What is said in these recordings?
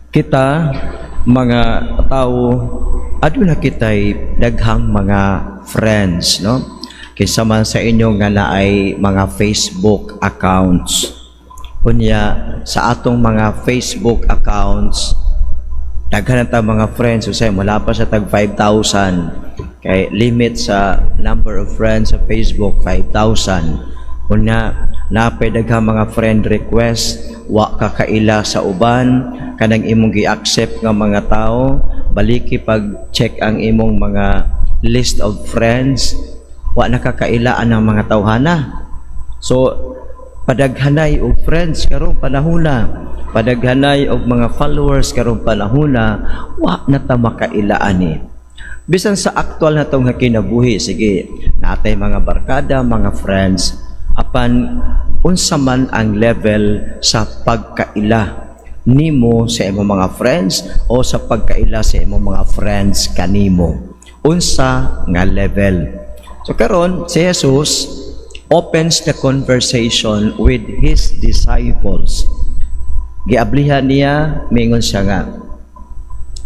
Kita mga tao aduna kitay daghang mga friends, no? Kinsa man sa inyo nga naay mga Facebook accounts. Kunya sa atong mga Facebook accounts daghan ta mga friends, usay wala pa sa tag 5,000 kay limit sa number of friends sa Facebook 5,000. Kunya napay daghang mga friend request, wa ka kaila sa uban, kanang imong gi-accept nga mga tao, baliki pag check ang imong mga list of friends, wa nakakailaan ang mga tawhana. So padaghanay og friends karong panahona, padaghanay og mga followers karong panahona, wa na ta makailaan ni. Bisan sa aktual na tong kinabuhi, sige, natay mga barkada, mga friends, apan unsa man ang level sa pagkaila nimo sa imong mga friends o sa pagkaila sa imong mga friends kanimo, unsa nga level. So karon si Jesus opens the conversation with his disciples. Giablihan niya, mingon siya nga,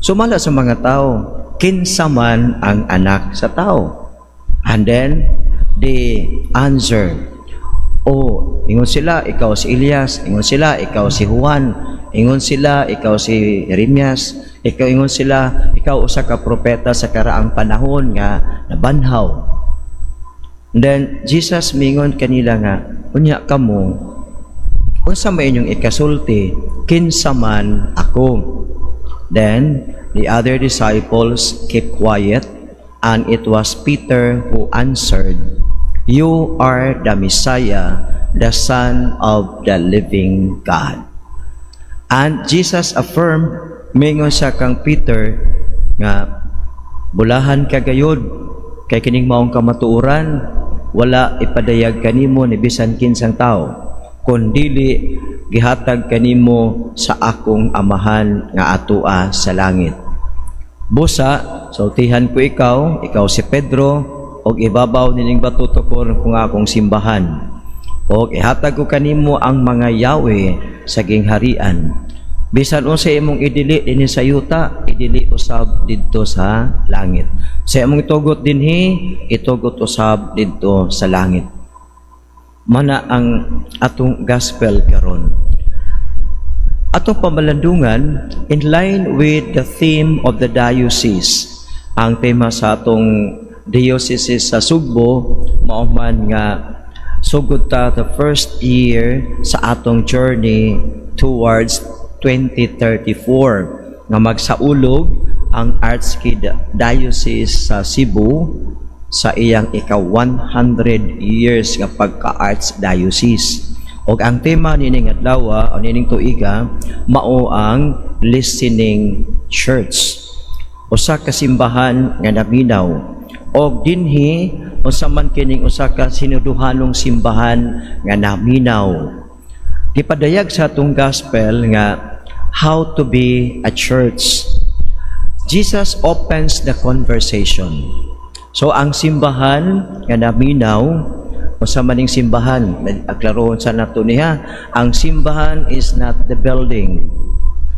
sumala sa mga tao, kinsa man ang anak sa tao? And then they answer, oh, ingon sila, ikaw si Elias. Ingon sila, ikaw si Juan. Ingon sila, ikaw si Jeremias. Ingon sila, ikaw usa ka propeta sa karaang panahon nga nabanhaw. And then Jesus mingon kanila nga, unya kamo, unsa may inyong ikasulti, kinsa man ako? Then the other disciples kept quiet, and it was Peter who answered, you are the Messiah, the Son of the living God. And Jesus affirmed, mingon siya kang Peter, nga, bulahan ka gayod, kay kining maong kamatuoran, wala ipadayag kanimo ni bisan kinsang tao, kundili gihatag kanimo sa akong amahan nga atua sa langit. Busa, sultihan ko ikaw si Pedro, og ibabaw nining bato tukon kung akong simbahan. Og ihatag ko kanimo ang mga yawe sa gingharian. Bisan unsa imong idili dinhi sa yuta, idili usab didto sa langit. Sa imong itugot dinhi, itugot usab didto sa langit. Mana ang atong gospel karon. Atong pamalandungan in line with the theme of the diocese. Ang tema sa atong diocese sa Sugbo mao man nga sugod ta the first year sa atong journey towards 2034 nga magsaulog ang Archdiocese sa Cebu sa iyang ika-100 years nga pagka-Archdiocese. Og ang tema nining adlaw o nining tuiga mao ang listening church. Usa ka simbahan nga naminaw og dinhi unsa man kining usa ka sinuduhanong simbahan nga naminaw. Gipadayag sa atong gospel nga how to be a church. Jesus opens the conversation. So ang simbahan nga naminaw, unsa maning simbahan, aklarohon sa nato niya, ang simbahan is not the building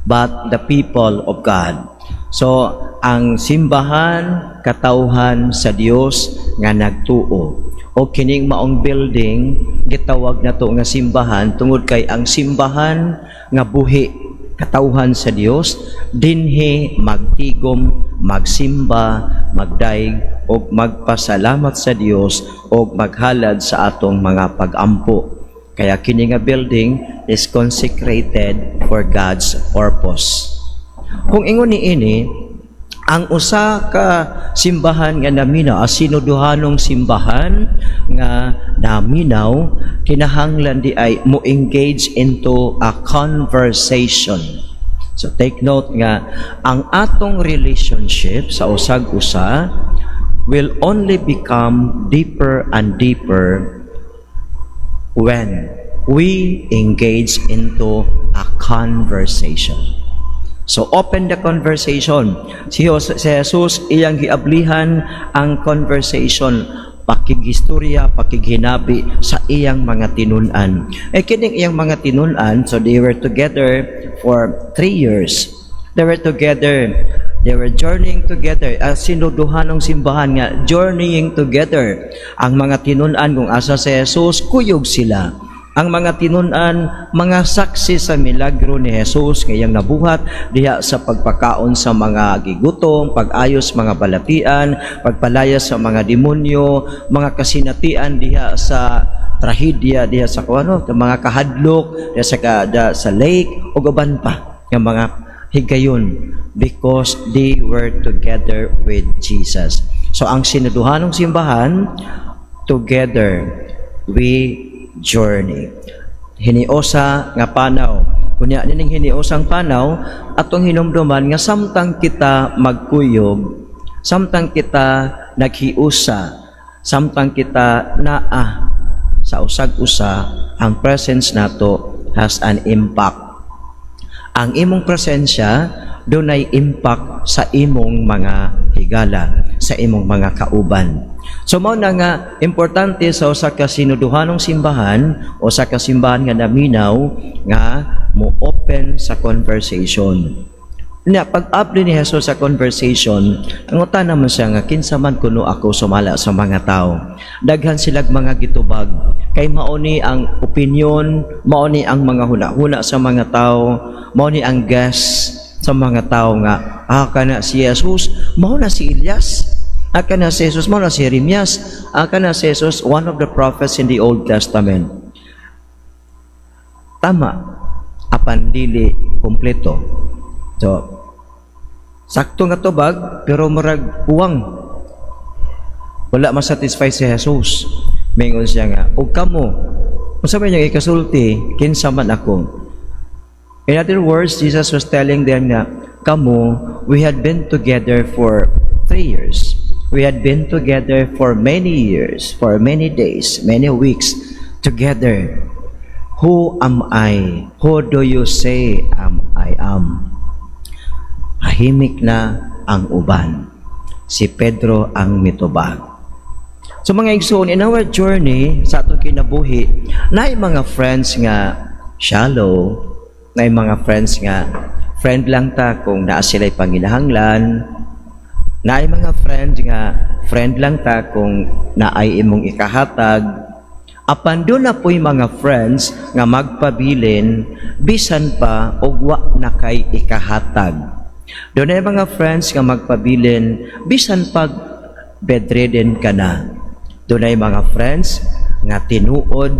but the people of God. So ang simbahan katawhan sa Dios nga nagtuo. O kining maong building gitawag nato nga simbahan tungod kay ang simbahan nga buhi katawhan sa Dios dinhi magtigom, magsimba, magdaig og magpasalamat sa Dios og maghalad sa atong mga pag-ampo. Kaya kini nga building is consecrated for God's purpose. Kung ingon niini, ang usa ka simbahan nga naminaw, sinuduhanong simbahan nga naminaw, kinahanglan di ay mo engage into a conversation. So take note nga, ang atong relationship sa usag-usa will only become deeper and deeper when we engage into a conversation. So open the conversation. Si Jesus iyang giablihan ang conversation, pakigistorya, pakighinabi sa iyang mga tinun-an. Kining iyang mga tinun-an, so they were together for 3 years. They were together. They were journeying together. Sinuduhanong simbahan nga, journeying together. Ang mga tinunan kung asa si Jesus, kuyog sila. Ang mga tinunan, mga saksi sa milagro ni Jesus ngayang nabuhat diha sa pagpakaon sa mga gigutom, pag-ayos mga balatian, pagpalayas sa mga demonyo, mga kasinatian diha sa trahedya diha sa mga kahadlok diha sa lake o gaban pa yung mga higayon because they were together with Jesus. So ang sinuduhanong simbahan, together we journey. Hiniosa nga panaw. Kunya nining hiniosang panaw atong hinumduman nga samtang kita magkuyog, samtang kita naghiusa, samtang kita naa sa usag-usa, ang presence nato has an impact. Ang imong presensya dunay impact sa imong mga higala, sa imong mga kauban. So mao na nga importante sa usa ka sinuduhanong simbahan o sa kasimbahan nga naminaw nga mo open sa conversation. Na pag-abli ni Jesus sa conversation, ang utan naman siya nga kinsa man kuno ako sumala sa mga tao. Daghan silag mga gitubag kay mauni ang opinion, mauni ang mga huna-huna sa mga tao, mauni ang guess sa mga tao nga kana si Jesus, mao na si Elias. Aka na si Jesus, mao na si Jeremias. Aka na si Jesus, one of the prophets in the Old Testament. Tama, apan dili kompleto. So, sakto nga tubag, pero marag uwang. Wala masatisfy si Jesus. Mingon siya nga, og kamo, kung sabi niya ikasulti, kinsa man ako. In other words, Jesus was telling them na, kamo, we had been together for 3 years. We had been together for many years, for many days, many weeks together. Who am I? Who do you say I am? Tahimik na ang uban. Si Pedro ang mitubag. So mga igsoon, in our journey sa atong kinabuhi, naay mga friends nga shallow, naay mga friends nga friend lang ta kung naa sila'y panginahanglan, naay mga friend nga friend lang ta kung naay imong ikahatag. Apan doon na po'y mga friends nga magpabilin bisan pa og wa na kay ikahatag. Doon ay mga friends nga magpabilin bisan pag bedridden ka na. Doon ay mga friends nga tinuod,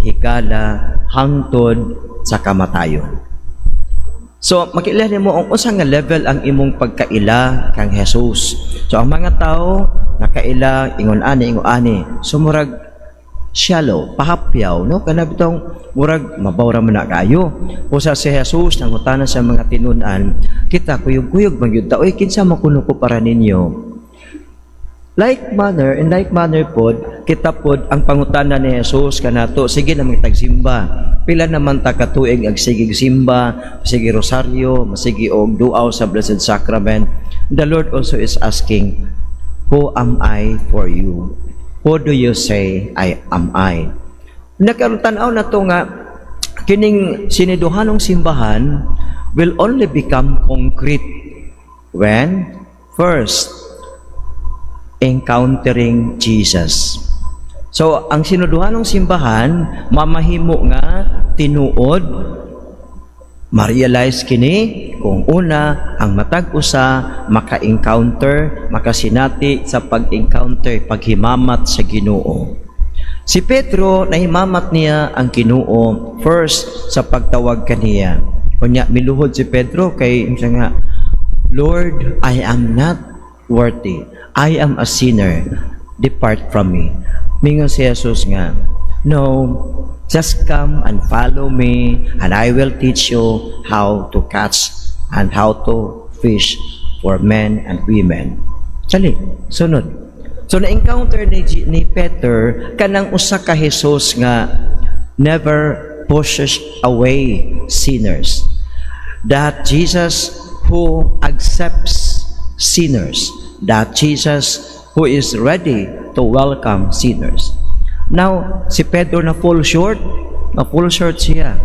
higala, hangtod sa kamatayon. So, makilala mo ang usang nga level ang imong pagkaila kang Jesus. So, ang mga tao nakaila, ingon ani. So, murag shallow, pahapyaw, no? Kana bitong murag mabawra man na kayo. Usa si Jesus nangutana sa mga tinunan, kita kuyog-kuyog man gyud ta, oy kinsa makuno ko para ninyo? In like manner pod, kita pod ang pangutana ni Jesus kanato, sige na tagsimba. Pila naman ta katuig ag sige simba, sige rosaryo, masige og duaw sa Blessed Sacrament. The Lord also is asking, who am I for you? Who do you say I am I? Nakaroon tanaw na to nga kining siniduhanong simbahan will only become concrete when first encountering Jesus. So, ang sinuduhanong simbahan, mamahimo nga tinuod, ma-realize kini kung una, ang matag usa, maka-encounter, makasinati sa pag-encounter, paghimamat sa Ginoo. Si Pedro, nahimamat niya ang Ginoo first sa pagtawag kaniya. Kunya, miluhod si Pedro kay siya nga, Lord, I am not worthy. I am a sinner. Depart from me. Mingon si Jesus nga, no, just come and follow me and I will teach you how to catch and how to fish for men and women. Sali, sunod. So na-encounter ni Peter kanang usa ka Jesus nga never pushes away sinners. That Jesus who accepts sinners. That Jesus who is ready to welcome sinners. Now, si Pedro na full short siya.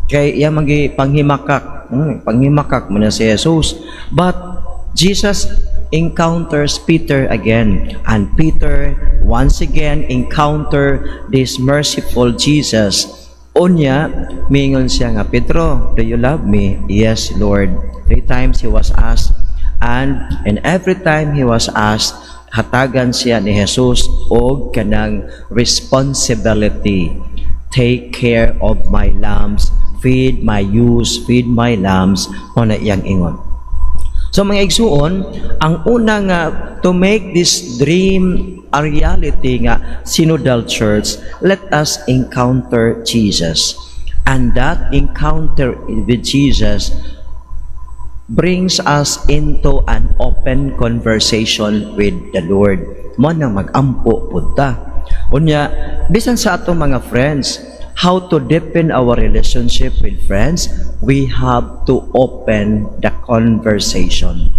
Kay iya magi panghimakak Pangimakak mo na si Jesus. But Jesus encounters Peter again. And Peter once again encounter this merciful Jesus. Unya, mingon siya nga, Pedro, do you love me? Yes, Lord. 3 times he was asked. And every time he was asked, hatagan siya ni Jesus og kanang responsibility. Take care of my lambs. Feed my ewes, feed my lambs. Muna iyang ingon. So mga igsuon, ang una nga to make this dream a reality nga synodal church, let us encounter Jesus. And that encounter with Jesus brings us into an open conversation with the Lord. Mo nang mag-ampo punta. Unya, bisan sa atong mga friends, how to deepen our relationship with friends, we have to open the conversation.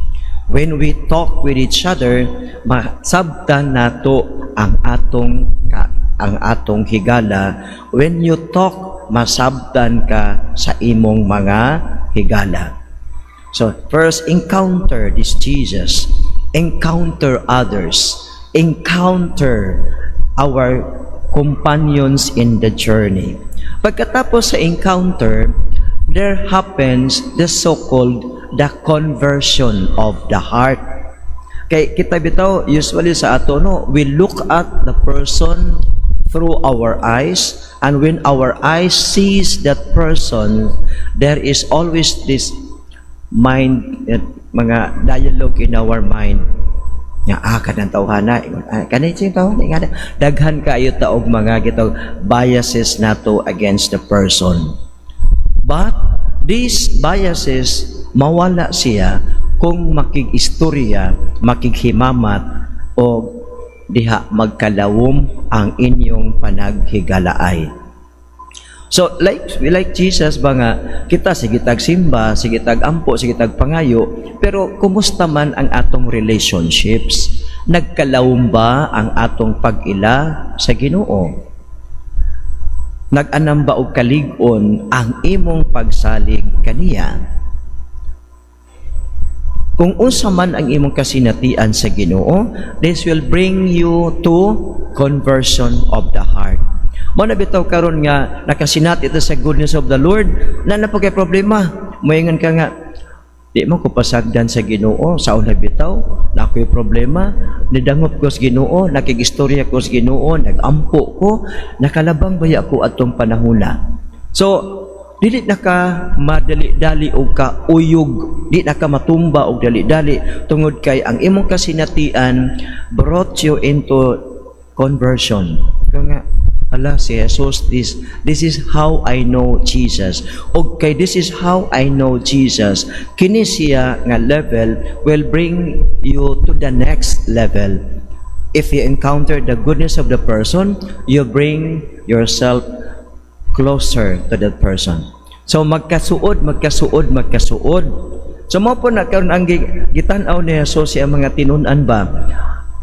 When we talk with each other, masabtan nato ang atong higala. When you talk, masabtan ka sa imong mga higala. So, first, encounter this Jesus. Encounter others. Encounter our companions in the journey. Pagkatapos sa encounter, there happens the so-called the conversion of the heart. Kay kita bitaw, usually sa ato, no, we look at the person through our eyes, and when our eyes sees that person, there is always this mind, mga dialogue in our mind. Nga, kanang tawhana, kanang tawhana, daghan kayo taog mga gitog biases nato against the person. But these biases, mawala siya kung makig-istorya, makighimamat, o diha magkalawom ang inyong panaghigalaay. So, like Jesus ba nga, kita sige tag simba, sige tag ampo, sige tag pangayo, pero kumusta man ang atong relationships? Nagkalawom ba ang atong pag-ila sa Ginoo? Nag-anam ba og kalig-on ang imong pagsalig kaniya? Kung unsa man ang imong kasinatian sa Ginoo, this will bring you to conversion of the heart. Mo na bitaw karon nga nakasinat ito sa goodness of the Lord, na napagay problema. Moingon ka nga, di mo ko pasagdan sa Ginoo, saon na bitaw, na ako'y problema, nidangop ko sa Ginoo, nakigistorya ko sa Ginoo, nagampo ko, nakalabang baya ko atong panahuna. So, dili na ka madali-dali o ka uyog, di na ka matumba o dali-dali, tungod kay ang imong kasinatian brought you into conversion. Kaya nga, ala si Jesus, this is how I know Jesus. Okay, this is how I know Jesus. Kini siya nga level will bring you to the next level. If you encounter the goodness of the person, you bring yourself closer to that person. So magkasuod. So mo po na karon ang gitan-aw ni Jesus siya mga tinun-an ba?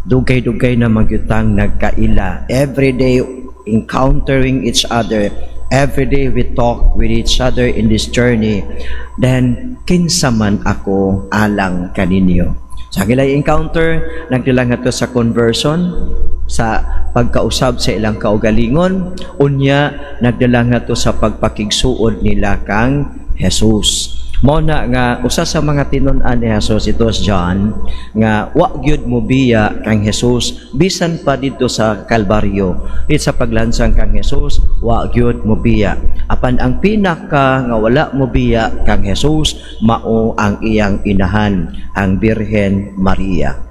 Dugay-dugay na magyutang nagkaila. Every day encountering each other. Every day we talk with each other in this journey. Then, kinsa man ako alang kaninyo. Sa gilay encounter, nagdala nga to sa conversion, sa pagkausab sa ilang kaugalingon, unya, nagdala nga to sa pagpakigsuod nila kang Jesus. Mona nga usa sa mga tinun-an ni Jesus ito si John nga wa gyud mo biya kang Jesus bisan pa dito sa Kalbaryo. It sa paglansang kang Jesus wa gyud mo biya. Apan ang pinaka nga wala mo biya kang Jesus mao ang iyang inahan, ang Birhen Maria.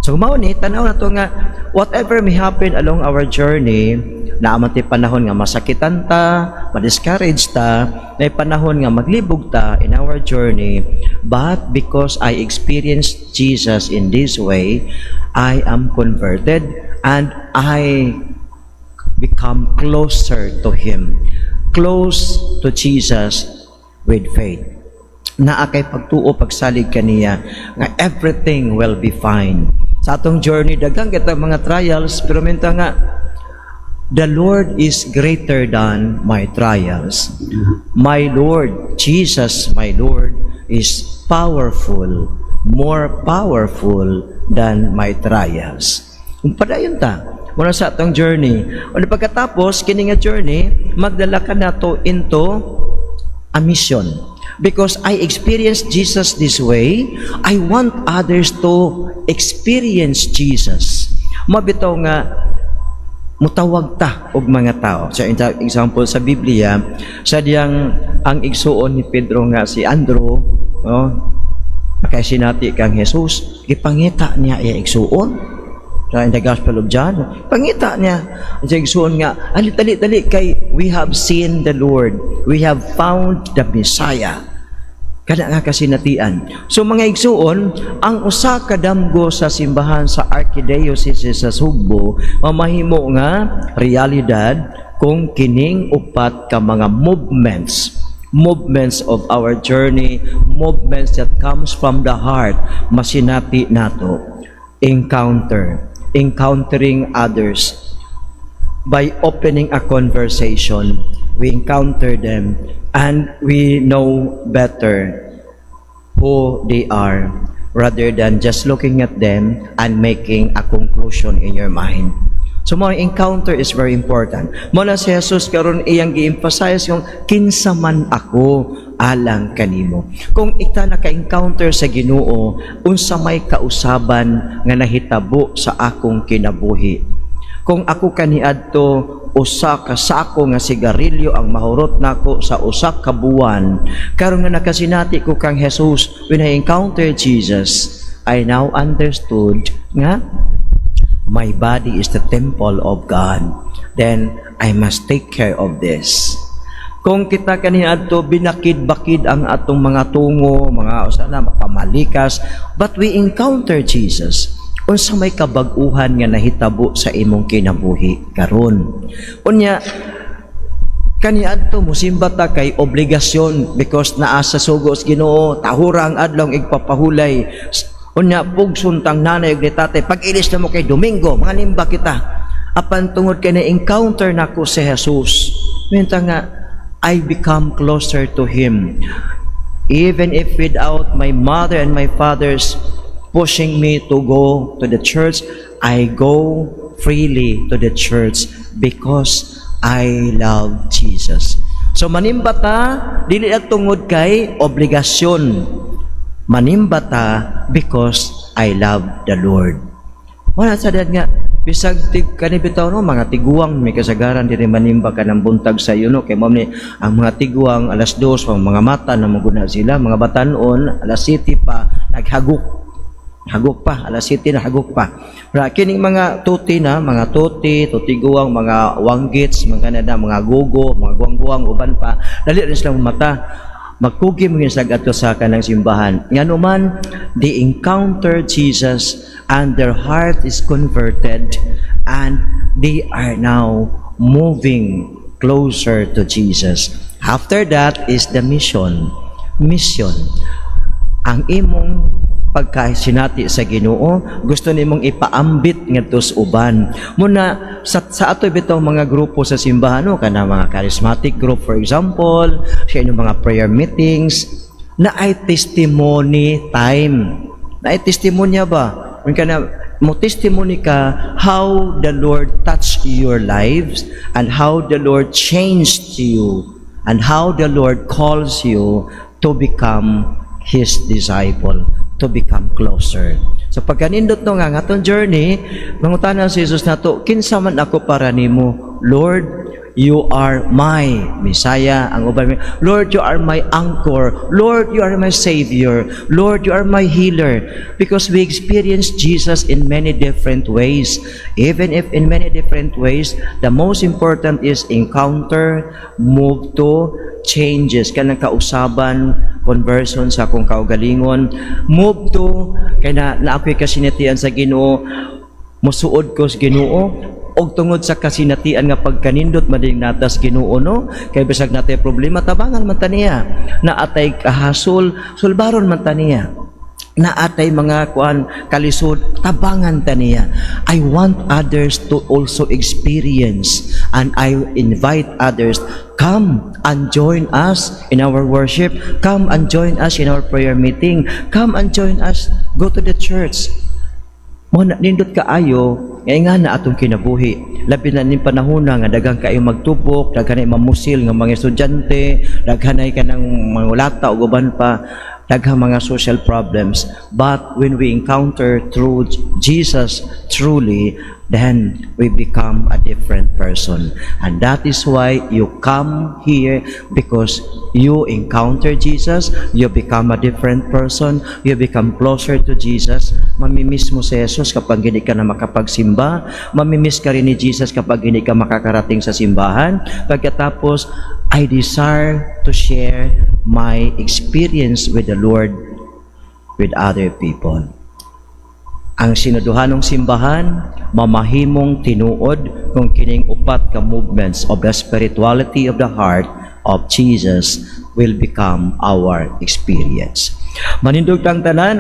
So mao ni tanaw na to nga whatever may happen along our journey, naamati panahon nga masakitan ta, ma-discourage ta, may panahon nga maglibog ta in our journey, but because I experienced Jesus in this way, I am converted and I become closer to Him, close to Jesus with faith. Naa kay pagtuo pagsalig kaniya nga everything will be fine. Sa atong journey daghang kita mga trials, pero minta nga The Lord is greater than my trials. My Lord, Jesus, my Lord, is powerful, more powerful than my trials. Kung padayon ta, muna sa atong journey. O pagkatapos, kini nga journey, magdala ka na to into a mission. Because I experienced Jesus this way, I want others to experience Jesus. Mabitaw nga, mutawag ta og mga tao. So, example sa Biblia, sa diyang ang igsuon ni Pedro nga si Andrew, kay sinati kang Jesus, ipangita niya iya igsuon. Sa in the Gospel of John, pangita niya. Sa igsuon nga, dali kay we have seen the Lord. We have found the Messiah. Kada nga kasinatian. So mga igsuon, ang usa ka damgo sa simbahan sa Archdiocese sa Sugbo, mamahimo nga realidad kung kining upat ka mga movements of our journey, movements that comes from the heart, masinati nato. Encountering others by opening a conversation. We encounter them and we know better who they are rather than just looking at them and making a conclusion in your mind. So mga encounter is very important. Muna si Jesus karon iyang gi-emphasize yung kinsa man ako alang kanimo. Kung ita naka-encounter sa Ginoo, unsa may kausaban nga nahitabo sa akong kinabuhi. Kung ako kaniadto usa ka sako nga sigarilyo ang mahurot nako sa usa ka buwan, karon nga nakasinati ko kang Jesus, when I encountered Jesus, I now understood nga my body is the temple of God. Then I must take care of this. Kung kita kaniadto binakid-bakid ang atong mga tungo, mga usana pamalikas, but we encounter Jesus. Unsa may kabag-uhan nga nahitabo sa imong kinabuhi karon. Unya kaniadto mosimba ta kay obligasyon because naa sa sugos Ginoo, tahura ang adlaw igpapahulay. Unya pugsuntang nanay ug ni tatay, pag-ilis na mo kay Domingo, manganimba kita. Apan tungod kay na-encounter nako si Jesus, minta nga I become closer to Him. Even if without my mother and my father's pushing me to go to the church, I go freely to the church because I love Jesus. So manimba ta, dili at tungod kay obligasyon. Manimba ta because I love the Lord. Wala sa dad nga, bisag kanibitaw no, mga tiguang may kasagaran diri manimba ka ng buntag sa iyo no, kay mo ni ang mga tiguang alas 2 ang mga mata na maguna sila, mga batanon alas 7 pa naghagok pa, alas 7 na hagok pa. Ra kining mga tuti na, mga tutiguang, mga wanggits, mga kanada, mga gogo, mga guwang-guwang uban pa, dali rin silang mata. Magkugi mo sa ato sa kanang simbahan. Nganuman, they encounter Jesus and their heart is converted and they are now moving closer to Jesus. After that is the mission. Ang imong pagkasinati sa Ginoo, gusto nimong ipaambit ngadto sa uban. Muna sa ato bitaw mga grupo sa simbahan, no, kana mga charismatic group for example, sa inyong mga prayer meetings, na ay testimony time. Na ay testimonya ba? Kung kana mo testimony ka how the Lord touched your lives and how the Lord changed you and how the Lord calls you to become His disciple, to become closer. So pagkanindot no nga atong journey, mangutanan si Jesus nato, kinsa man ako para nimo? Lord, you are my Messiah. Ang uban, Lord, you are my anchor. Lord, you are my Savior. Lord, you are my healer. Because we experience Jesus in many different ways. Even if in many different ways, the most important is encounter, move to, changes, kanang kausaban, conversion sa akong kaugalingon, move to, kaya na ako'y kasinatian sa Ginoo, musuod ko sa Ginoo, og tungod sa kasinatian nga pagkanindot mading natas Ginoo no, kay bisag natay problema tabangan man taniya, na atay kahasol, sulbaron man taniya. na atay mga kuan kalisod, tabangan ta niya. I want others to also experience, and I invite others, come and join us in our worship, come and join us in our prayer meeting, come and join us, go to the church. Mo nindot kaayo nga na atong kinabuhi, labi na ning panahon na nga daghang kayo magtubok, daghanay mamusil nga mga estudyante, daghanay kanang mga lata ug uban pa, daghang mga social problems. But when we encounter through Jesus truly, then we become a different person. And that is why you come here, because you encounter Jesus, you become a different person, you become closer to Jesus. Mamimiss mo si Jesus kapag hindi ka na makapagsimba, mamimiss ka rin ni Jesus kapag hindi ka makakarating sa simbahan. Pagkatapos, I desire to share my experience with the Lord with other people. Ang sinuduhanong simbahan, mamahimong tinuod kung kining upat ka movements of the spirituality of the heart of Jesus will become our experience. Manindog tang tanan.